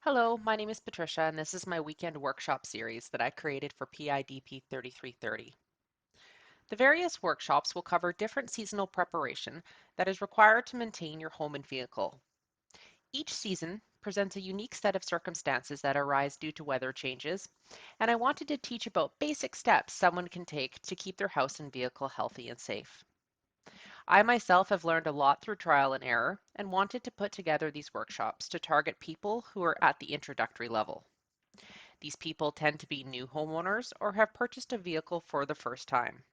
Hello, my name is Patricia, and this is my weekend workshop series that I created for PIDP 3330. The various workshops will cover different seasonal preparation that is required to maintain your home and vehicle. Each season presents a unique set of circumstances that arise due to weather changes, and I wanted to teach about basic steps someone can take to keep their house and vehicle healthy and safe. I myself have learned a lot through trial and error and wanted to put together these workshops to target people who are at the introductory level. These people tend to be new homeowners or have purchased a vehicle for the first time.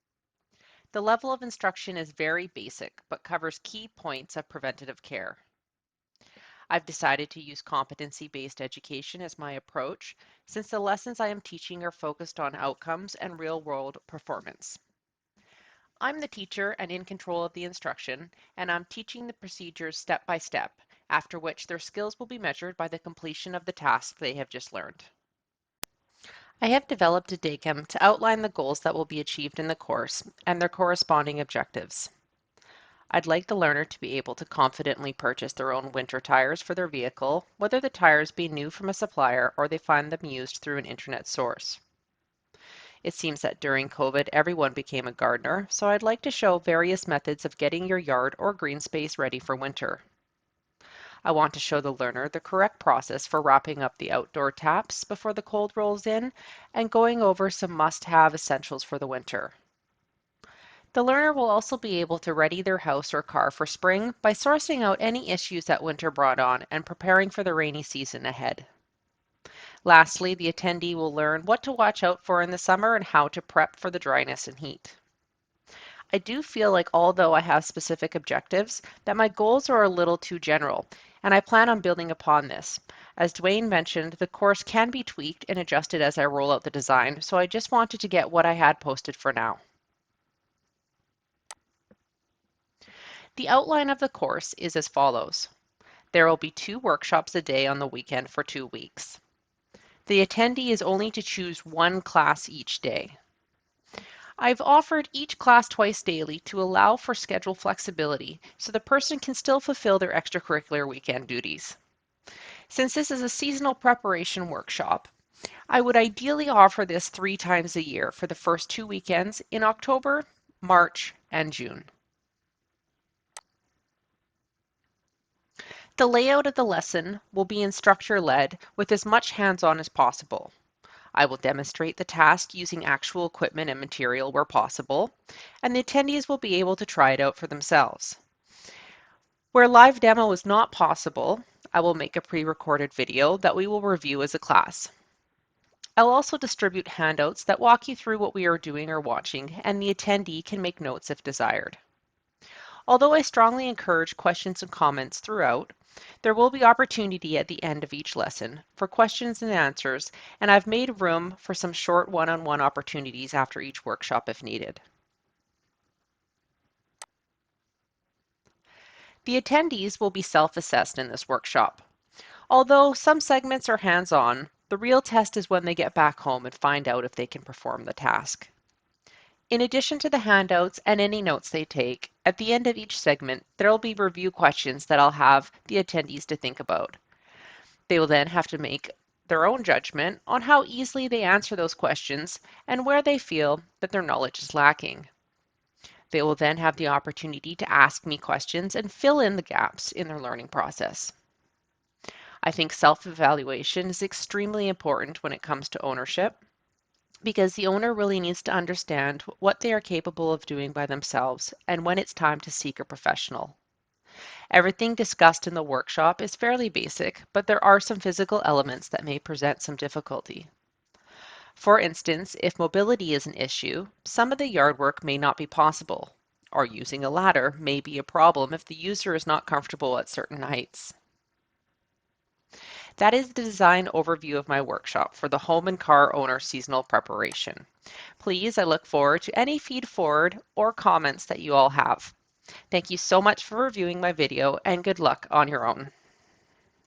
The level of instruction is very basic, but covers key points of preventative care. I've decided to use competency-based education as my approach, since the lessons I am teaching are focused on outcomes and real-world performance. I'm the teacher and in control of the instruction, and I'm teaching the procedures step by step, after which their skills will be measured by the completion of the task they have just learned. I have developed a DACAM to outline the goals that will be achieved in the course and their corresponding objectives. I'd like the learner to be able to confidently purchase their own winter tires for their vehicle, whether the tires be new from a supplier or they find them used through an internet source. It seems that during COVID, everyone became a gardener, so I'd like to show various methods of getting your yard or green space ready for winter. I want to show the learner the correct process for wrapping up the outdoor taps before the cold rolls in and going over some must-have essentials for the winter. The learner will also be able to ready their house or car for spring by sourcing out any issues that winter brought on and preparing for the rainy season ahead. Lastly, the attendee will learn what to watch out for in the summer and how to prep for the dryness and heat. I do feel like although I have specific objectives, that my goals are a little too general, and I plan on building upon this. As Dwayne mentioned, the course can be tweaked and adjusted as I roll out the design, so I just wanted to get what I had posted for now. The outline of the course is as follows. There will be 2 workshops a day on the weekend for 2 weeks. The attendee is only to choose one class each day. I've offered each class twice daily to allow for schedule flexibility so the person can still fulfill their extracurricular weekend duties. Since this is a seasonal preparation workshop, I would ideally offer this 3 times a year for the first 2 weekends in October, March, and June. The layout of the lesson will be instructor-led with as much hands-on as possible. I will demonstrate the task using actual equipment and material where possible, and the attendees will be able to try it out for themselves. Where live demo is not possible, I will make a pre-recorded video that we will review as a class. I'll also distribute handouts that walk you through what we are doing or watching, and the attendee can make notes if desired. Although I strongly encourage questions and comments throughout, there will be opportunity at the end of each lesson for questions and answers, and I've made room for some short one-on-one opportunities after each workshop if needed. The attendees will be self-assessed in this workshop. Although some segments are hands-on, the real test is when they get back home and find out if they can perform the task. In addition to the handouts and any notes they take, at the end of each segment, there will be review questions that I'll have the attendees to think about. They will then have to make their own judgment on how easily they answer those questions and where they feel that their knowledge is lacking. They will then have the opportunity to ask me questions and fill in the gaps in their learning process. I think self-evaluation is extremely important when it comes to ownership because the owner really needs to understand what they are capable of doing by themselves and when it's time to seek a professional. Everything discussed in the workshop is fairly basic, but there are some physical elements that may present some difficulty. For instance, if mobility is an issue, some of the yard work may not be possible, or using a ladder may be a problem if the user is not comfortable at certain heights. That is the design overview of my workshop for the home and car owner seasonal preparation. Please, I look forward to any feed forward or comments that you all have. Thank you so much for reviewing my video and good luck on your own.